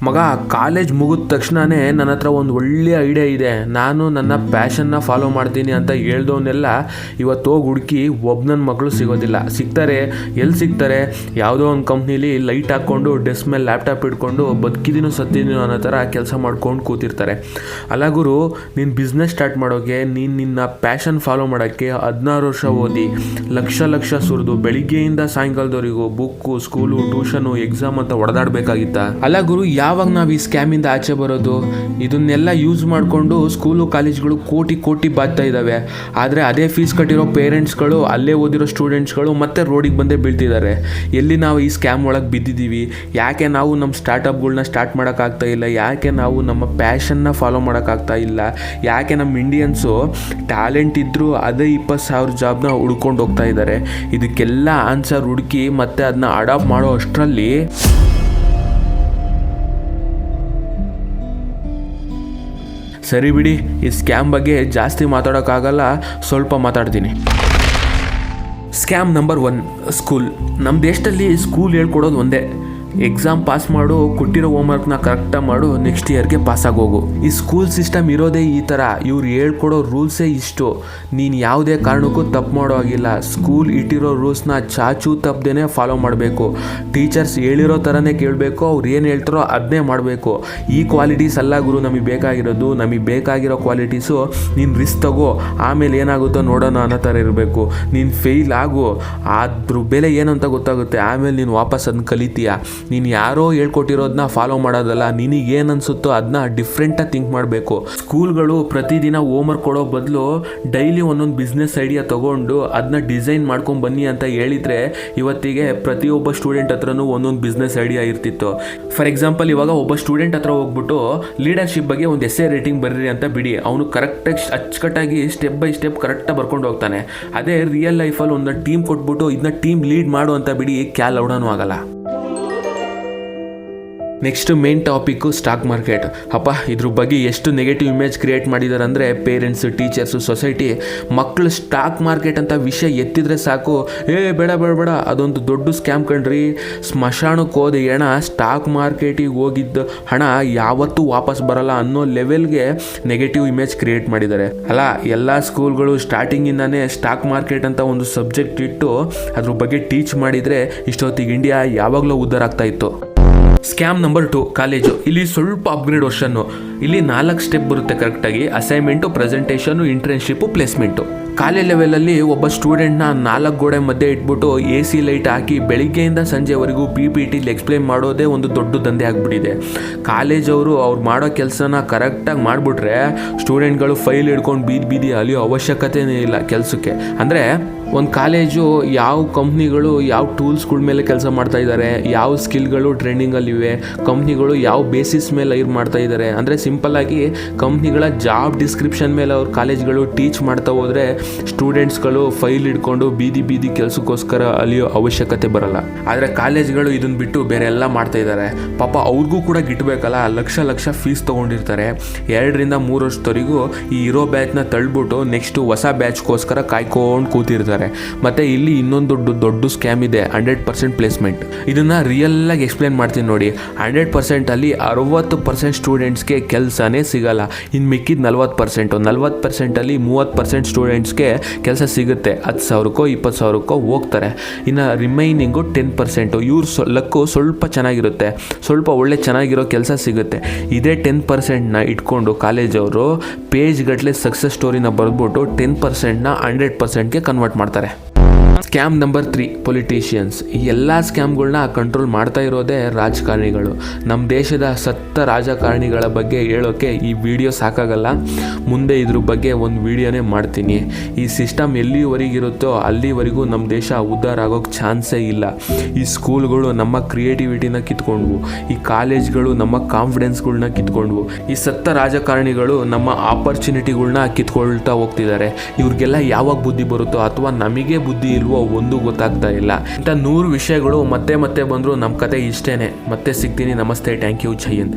ಮಗ, ಕಾಲೇಜ್ ಮುಗಿದ ತಕ್ಷಣವೇ ನನ್ನ ಹತ್ರ ಒಂದು ಒಳ್ಳೆಯ ಐಡಿಯಾ ಇದೆ, ನಾನು ನನ್ನ ಪ್ಯಾಷನ್ನ ಫಾಲೋ ಮಾಡ್ತೀನಿ ಅಂತ ಹೇಳ್ದವನ್ನೆಲ್ಲ ಇವತ್ತು ಹೋಗಿ ಹುಡುಕಿ ನನ್ನ ಮಕ್ಕಳು ಸಿಗೋದಿಲ್ಲ. ಸಿಗ್ತಾರೆ, ಎಲ್ಲಿ ಸಿಗ್ತಾರೆ? ಯಾವುದೋ ಒಂದು ಕಂಪ್ನೀಲಿ ಲೈಟ್ ಹಾಕ್ಕೊಂಡು ಡೆಸ್ಕ್ ಮೇಲೆ ಲ್ಯಾಪ್ಟಾಪ್ ಇಟ್ಕೊಂಡು ಬದುಕಿದೀನೋ ಸತ್ತಿದೀನೋ ಅನ್ನೋ ಥರ ಕೆಲಸ ಮಾಡ್ಕೊಂಡು ಕೂತಿರ್ತಾರೆ. ಅಲ್ಲ ಗುರು, ನೀನು ಬಿಸ್ನೆಸ್ ಸ್ಟಾರ್ಟ್ ಮಾಡೋಕ್ಕೆ, ನೀನು ನಿನ್ನ ಪ್ಯಾಷನ್ ಫಾಲೋ ಮಾಡೋಕ್ಕೆ 16 ವರ್ಷ ಓದಿ ಲಕ್ಷ ಸುರಿದು ಬೆಳಿಗ್ಗೆಯಿಂದ ಸಾಯಂಕಾಲದವರೆಗೂ ಬುಕ್ಕು, ಸ್ಕೂಲು, ಟ್ಯೂಷನು, ಎಕ್ಸಾಮ್ ಅಂತ ಹೊಡೆದಾಡಬೇಕಾಗಿತ್ತ? ಅಲ್ಲ ಗುರು, ಯಾವಾಗ ನಾವು ಈ ಸ್ಕ್ಯಾಮಿಂದ ಆಚೆ ಬರೋದು? ಇದನ್ನೆಲ್ಲ ಯೂಸ್ ಮಾಡಿಕೊಂಡು ಸ್ಕೂಲು ಕಾಲೇಜ್ಗಳು ಕೋಟಿ ಬಾಗ್ತಾ ಇದ್ದಾವೆ. ಆದರೆ ಅದೇ ಫೀಸ್ ಕಟ್ಟಿರೋ ಪೇರೆಂಟ್ಸ್ಗಳು, ಅಲ್ಲೇ ಓದಿರೋ ಸ್ಟೂಡೆಂಟ್ಸ್ಗಳು ಮತ್ತೆ ರೋಡಿಗೆ ಬಂದೇ ಬೀಳ್ತಿದ್ದಾರೆ. ಎಲ್ಲಿ ನಾವು ಈ ಸ್ಕ್ಯಾಮ್ ಒಳಗೆ ಬಿದ್ದಿದ್ದೀವಿ? ಯಾಕೆ ನಾವು ನಮ್ಮ ಸ್ಟಾರ್ಟಪ್ಗಳನ್ನ ಸ್ಟಾರ್ಟ್ ಮಾಡೋಕ್ಕಾಗ್ತಾ ಇಲ್ಲ? ಯಾಕೆ ನಾವು ನಮ್ಮ ಪ್ಯಾಷನ್ನ ಫಾಲೋ ಮಾಡೋಕ್ಕಾಗ್ತಾ ಇಲ್ಲ? ಯಾಕೆ ನಮ್ಮ ಇಂಡಿಯನ್ಸು ಟ್ಯಾಲೆಂಟ್ ಇದ್ದರೂ ಅದೇ 20,000 ಜಾಬ್ನ ಹುಡ್ಕೊಂಡು ಹೋಗ್ತಾ ಇದ್ದಾರೆ? ಇದಕ್ಕೆಲ್ಲ ಆನ್ಸರ್ ಹುಡುಕಿ ಮತ್ತೆ ಅದನ್ನ ಅಡಾಪ್ಟ್ ಮಾಡೋ ಅಷ್ಟರಲ್ಲಿ ಸರಿ ಬಿಡಿ, ಈ ಸ್ಕ್ಯಾಮ್ ಬಗ್ಗೆ ಜಾಸ್ತಿ ಮಾತಾಡೋಕ್ಕಾಗಲ್ಲ, ಸ್ವಲ್ಪ ಮಾತಾಡ್ತೀನಿ. Scam number 1, school. ನಮ್ಮ ದೇಶದಲ್ಲಿ ಸ್ಕೂಲ್ ಹೇಳ್ಕೊಡೋದು ಒಂದೇ: ಎಕ್ಸಾಮ್ ಪಾಸ್ ಮಾಡು, ಕೊಟ್ಟಿರೋ ಹೋಮ್ವರ್ಕ್ನ ಕರೆಕ್ಟಾಗಿ ಮಾಡು, ನೆಕ್ಸ್ಟ್ ಇಯರ್ಗೆ ಪಾಸಾಗಿ ಹೋಗು. ಈ ಸ್ಕೂಲ್ ಸಿಸ್ಟಮ್ ಇರೋದೇ ಈ ಥರ. ಇವ್ರು ಹೇಳ್ಕೊಡೋ ರೂಲ್ಸೇ ಇಷ್ಟು. ನೀನು ಯಾವುದೇ ಕಾರಣಕ್ಕೂ ತಪ್ಪು ಮಾಡೋ ಆಗಿಲ್ಲ. ಸ್ಕೂಲ್ ಇಟ್ಟಿರೋ ರೂಲ್ಸ್ನ ಚಾಚು ತಪ್ಪದೇನೆ ಫಾಲೋ ಮಾಡಬೇಕು. ಟೀಚರ್ಸ್ ಹೇಳಿರೋ ಥರನೇ ಕೇಳಬೇಕು, ಅವ್ರು ಏನು ಹೇಳ್ತಾರೋ ಅದನ್ನೇ ಮಾಡಬೇಕು. ಈ ಕ್ವಾಲಿಟೀಸ್ ಅಲ್ಲ ಗುರು ನಮಗೆ ಬೇಕಾಗಿರೋದು. ನಮಗೆ ಬೇಕಾಗಿರೋ ಕ್ವಾಲಿಟೀಸು ನೀನು ರಿಸ್ಕ್ ತಗೋ, ಆಮೇಲೆ ಏನಾಗುತ್ತೋ ನೋಡೋಣ ಅನ್ನೋ ಥರ ಇರಬೇಕು. ನೀನು ಫೇಲ್ ಆಗು, ಅದ್ರ ಬೆಲೆ ಏನಂತ ಗೊತ್ತಾಗುತ್ತೆ, ಆಮೇಲೆ ನೀನು ವಾಪಸ್ ಅದನ್ನ ಕಲಿತೀಯ. ನೀನು ಯಾರೋ ಹೇಳ್ಕೊಟ್ಟಿರೋದನ್ನ ಫಾಲೋ ಮಾಡೋದಲ್ಲ, ನಿನಗೇನು ಅನಿಸುತ್ತೋ ಅದನ್ನ ಡಿಫ್ರೆಂಟಾಗಿ ಥಿಂಕ್ ಮಾಡಬೇಕು. ಸ್ಕೂಲ್ಗಳು ಪ್ರತಿದಿನ ಹೋಮ್ವರ್ಕ್ ಕೊಡೋ ಬದಲು ಡೈಲಿ ಒಂದೊಂದು ಬಿಸ್ನೆಸ್ ಐಡಿಯಾ ತೊಗೊಂಡು ಅದನ್ನ ಡಿಸೈನ್ ಮಾಡ್ಕೊಂಡು ಬನ್ನಿ ಅಂತ ಹೇಳಿದರೆ ಇವತ್ತಿಗೆ ಪ್ರತಿಯೊಬ್ಬ ಸ್ಟೂಡೆಂಟ್ ಹತ್ರನೂ ಒಂದೊಂದು ಬಿಸ್ನೆಸ್ ಐಡಿಯಾ ಇರ್ತಿತ್ತು. ಫಾರ್ ಎಕ್ಸಾಂಪಲ್, ಇವಾಗ ಒಬ್ಬ ಸ್ಟೂಡೆಂಟ್ ಹತ್ರ ಹೋಗ್ಬಿಟ್ಟು ಲೀಡರ್ಶಿಪ್ ಬಗ್ಗೆ ಒಂದು ಎಸ್ಸೆ ರೇಟಿಂಗ್ ಬರೀರಿ ಅಂತ ಬಿಡಿ, ಅವನು ಕರೆಕ್ಟಾಗಿ ಅಚ್ಚುಕಟ್ಟಾಗಿ ಸ್ಟೆಪ್ ಬೈ ಸ್ಟೆಪ್ ಕರೆಕ್ಟಾಗಿ ಬರ್ಕೊಂಡು ಹೋಗ್ತಾನೆ. ಅದೇ ರಿಯಲ್ ಲೈಫಲ್ಲಿ ಒಂದು ಟೀಮ್ ಕೊಟ್ಬಿಟ್ಟು ಇದನ್ನ ಟೀಮ್ ಲೀಡ್ ಮಾಡು ಅಂತ ಬಿಡಿ, ಕ್ಯಾಲ್ ಔಡನೂ ಆಗಲ್ಲ. Next main topic stock market. ಅಪ್ಪ, ಇದ್ರ ಬಗ್ಗೆ ಎಷ್ಟು ನೆಗೆಟಿವ್ ಇಮೇಜ್ ಕ್ರಿಯೇಟ್ ಮಾಡಿದ್ದಾರೆ ಅಂದರೆ ಪೇರೆಂಟ್ಸು, ಟೀಚರ್ಸು, ಸೊಸೈಟಿ. ಮಕ್ಕಳು ಸ್ಟಾಕ್ ಮಾರ್ಕೆಟ್ ಅಂತ ವಿಷಯ ಎತ್ತಿದ್ರೆ ಸಾಕು, ಬೇಡ ಅದೊಂದು ದೊಡ್ಡ ಸ್ಕ್ಯಾಮ್ ಕಣ್ರಿ, ಸ್ಮಶಾನಕ್ಕೆ ಹೋದ ಹೆಣ, ಸ್ಟಾಕ್ ಮಾರ್ಕೆಟಿಗೆ ಹೋಗಿದ್ದ ಹಣ ಯಾವತ್ತೂ ವಾಪಸ್ ಬರಲ್ಲ ಅನ್ನೋ ಲೆವೆಲ್ಗೆ ನೆಗೆಟಿವ್ ಇಮೇಜ್ ಕ್ರಿಯೇಟ್ ಮಾಡಿದ್ದಾರೆ. ಅಲ್ಲ, ಎಲ್ಲ ಸ್ಕೂಲ್ಗಳು ಸ್ಟಾರ್ಟಿಂಗಿಂದಾನೇ ಸ್ಟಾಕ್ ಮಾರ್ಕೆಟ್ ಅಂತ ಒಂದು ಸಬ್ಜೆಕ್ಟ್ ಇಟ್ಟು ಅದ್ರ ಬಗ್ಗೆ ಟೀಚ್ ಮಾಡಿದರೆ ಇಷ್ಟೊತ್ತಿಗೆ ಇಂಡಿಯಾ ಯಾವಾಗಲೂ ಉದ್ಧಾರ ಆಗ್ತಾ ಇತ್ತು. Scam number 2, college. ಇಲ್ಲಿ ಸ್ವಲ್ಪ ಅಪ್ಗ್ರೇಡ್ ವರ್ಷನ್ನು. ಇಲ್ಲಿ 4 ಸ್ಟೆಪ್ ಬರುತ್ತೆ ಕರೆಕ್ಟಾಗಿ: assignment, presentation, internship, placement. College ಲೆವೆಲಲ್ಲಿ ಒಬ್ಬ ಸ್ಟೂಡೆಂಟ್ನ 4 ಗೋಡೆ ಮಧ್ಯೆ ಇಟ್ಬಿಟ್ಟು AC ಲೈಟ್ ಹಾಕಿ ಬೆಳಿಗ್ಗೆಯಿಂದ ಸಂಜೆವರೆಗೂ PPTಲಿ ಎಕ್ಸ್ಪ್ಲೈನ್ ಮಾಡೋದೇ ಒಂದು ದೊಡ್ಡ ದಂಧೆ ಆಗಿಬಿಟ್ಟಿದೆ. ಕಾಲೇಜವರು ಅವ್ರು ಮಾಡೋ ಕೆಲಸನ ಕರೆಕ್ಟಾಗಿ ಮಾಡಿಬಿಟ್ರೆ ಸ್ಟೂಡೆಂಟ್ಗಳು ಫೈಲ್ ಹಿಡ್ಕೊಂಡು ಬೀದಿ ಅಲಿಯೋ ಅವಶ್ಯಕತೆಯೇ ಇಲ್ಲ ಕೆಲಸಕ್ಕೆ. ಅಂದರೆ ಒಂದು ಕಾಲೇಜು ಯಾವ ಕಂಪ್ನಿಗಳು ಯಾವ ಟೂಲ್ಸ್ಗಳ ಮೇಲೆ ಕೆಲಸ ಮಾಡ್ತಾ ಇದ್ದಾರೆ, ಯಾವ ಸ್ಕಿಲ್ಗಳು ಟ್ರೆಂಡಿಂಗಲ್ಲಿವೆ, ಕಂಪ್ನಿಗಳು ಯಾವ ಬೇಸಿಸ್ ಮೇಲೆ ಮಾಡ್ತಾ ಇದ್ದಾರೆ. ಅಂದರೆ ಸಿಂಪಲ್ಲಾಗಿ ಕಂಪ್ನಿಗಳ ಜಾಬ್ ಡಿಸ್ಕ್ರಿಪ್ಷನ್ ಮೇಲೆ ಅವ್ರ ಕಾಲೇಜ್ಗಳು ಟೀಚ್ ಮಾಡ್ತಾ ಹೋದರೆ ಸ್ಟೂಡೆಂಟ್ಸ್ಗಳು ಫೈಲ್ ಹಿಡ್ಕೊಂಡು ಬೀದಿ ಕೆಲಸಕ್ಕೋಸ್ಕರ ಅಲಿಯೋ ಅವಶ್ಯಕತೆ ಬರಲ್ಲ. ಆದರೆ ಕಾಲೇಜ್ಗಳು ಇದನ್ನು ಬಿಟ್ಟು ಬೇರೆ ಎಲ್ಲ ಮಾಡ್ತಾ ಇದ್ದಾರೆ. ಪಾಪ ಅವ್ರಿಗೂ ಕೂಡ ಗಿಟ್ಟಬೇಕಲ್ಲ, ಲಕ್ಷ ಫೀಸ್ ತೊಗೊಂಡಿರ್ತಾರೆ. 2 ರಿಂದ 3 ವರ್ಷದವರೆಗೂ ಈ ಇರೋ ಬ್ಯಾಚ್ನ ತಳ್ಳಿಬಿಟ್ಟು ನೆಕ್ಸ್ಟು ಹೊಸ ಬ್ಯಾಚ್ಗೋಸ್ಕರ ಕಾಯ್ಕೊಂಡು ಕೂತಿರ್ತಾರೆ. ಮತ್ತೆ ಇಲ್ಲಿ ಇನ್ನೊಂದು ದೊಡ್ಡ ಸ್ಕ್ಯಾಮ್ ಇದೆ: 100% ಪ್ಲೇಸ್ಮೆಂಟ್. ಇದನ್ನ ರಿಯಲ್ ಆಗಿ ಎಕ್ಸ್ಪ್ಲೇನ್ ಮಾಡ್ತೀನಿ ನೋಡಿ. 100% ಅಲ್ಲಿ 60% ಸ್ಟೂಡೆಂಟ್ಸ್ಗೆ ಕೆಲಸನೇ ಸಿಗಲ್ಲ. ಇನ್ನು ಮಿಕ್ಕಿದ 40% ಅಲ್ಲಿ 30% ಸ್ಟೂಡೆಂಟ್ಸ್ಗೆ ಕೆಲಸ ಸಿಗುತ್ತೆ. 10,000ಕ್ಕೋ 20,000ಕ್ಕೋ ಹೋಗ್ತಾರೆ. ಇನ್ನು ರಿಮೈನಿಂಗು 10%. ಇವ್ರ ಲಕ್ಕು ಸ್ವಲ್ಪ ಚೆನ್ನಾಗಿರುತ್ತೆ, ಸ್ವಲ್ಪ ಒಳ್ಳೆ ಚೆನ್ನಾಗಿರೋ ಕೆಲಸ ಸಿಗುತ್ತೆ. ಇದೇ 10%ನ ಇಟ್ಕೊಂಡು ಕಾಲೇಜವರು ಪೇಜ್ ಗಟ್ಟಲೆ ಸಕ್ಸಸ್ ಸ್ಟೋರಿನ ಬರೆದ್ಬಿಟ್ಟು 10%ನ 100%ಗೆ ಕನ್ವರ್ಟ್ ಮಾಡ್ತಾರೆ. Scam number 3, politicians. ಈ ಎಲ್ಲ ಸ್ಕ್ಯಾಮ್ಗಳನ್ನ ಕಂಟ್ರೋಲ್ ಮಾಡ್ತಾ ಇರೋದೇ ರಾಜಕಾರಣಿಗಳು. ನಮ್ಮ ದೇಶದ ಸತ್ತ ರಾಜಕಾರಣಿಗಳ ಬಗ್ಗೆ ಹೇಳೋಕ್ಕೆ ಈ ವಿಡಿಯೋ ಸಾಕಾಗಲ್ಲ. ಮುಂದೆ ಇದ್ರ ಬಗ್ಗೆ ಒಂದು ವಿಡಿಯೋನೇ ಮಾಡ್ತೀನಿ. ಈ ಸಿಸ್ಟಮ್ ಎಲ್ಲಿವರೆಗಿರುತ್ತೋ ಅಲ್ಲಿವರೆಗೂ ನಮ್ಮ ದೇಶ ಉದ್ಧಾರ ಆಗೋಕ್ಕೆ ಚಾನ್ಸೇ ಇಲ್ಲ. ಈ ಸ್ಕೂಲ್ಗಳು ನಮ್ಮ ಕ್ರಿಯೇಟಿವಿಟಿನ ಕಿತ್ಕೊಂಡ್ವು, ಈ ಕಾಲೇಜ್ಗಳು ನಮ್ಮ ಕಾನ್ಫಿಡೆನ್ಸ್ಗಳ್ನ ಕಿತ್ಕೊಂಡ್ವು, ಈ ಸತ್ತ ರಾಜಕಾರಣಿಗಳು ನಮ್ಮ ಆಪರ್ಚುನಿಟಿಗಳ್ನ ಕಿತ್ಕೊಳ್ತಾ ಹೋಗ್ತಿದ್ದಾರೆ. ಇವ್ರಿಗೆಲ್ಲ ಯಾವಾಗ ಬುದ್ಧಿ ಬರುತ್ತೋ ಅಥವಾ ನಮಗೆ ಬುದ್ಧಿ ಇಲ್ವೋ ಒಂದು ಗೊತ್ತಾಗ್ತಾ ಇಲ್ಲ. ಇಂಥ 100 ವಿಷಯಗಳು ಮತ್ತೆ ಬಂದರೂ ನಮ್ಮ ಕತೆ ಇಷ್ಟೇನೆ. ಮತ್ತೆ ಸಿಗ್ತೀನಿ. ನಮಸ್ತೆ, ಥ್ಯಾಂಕ್ ಯು, ಜೈ ಹಿಂದ್.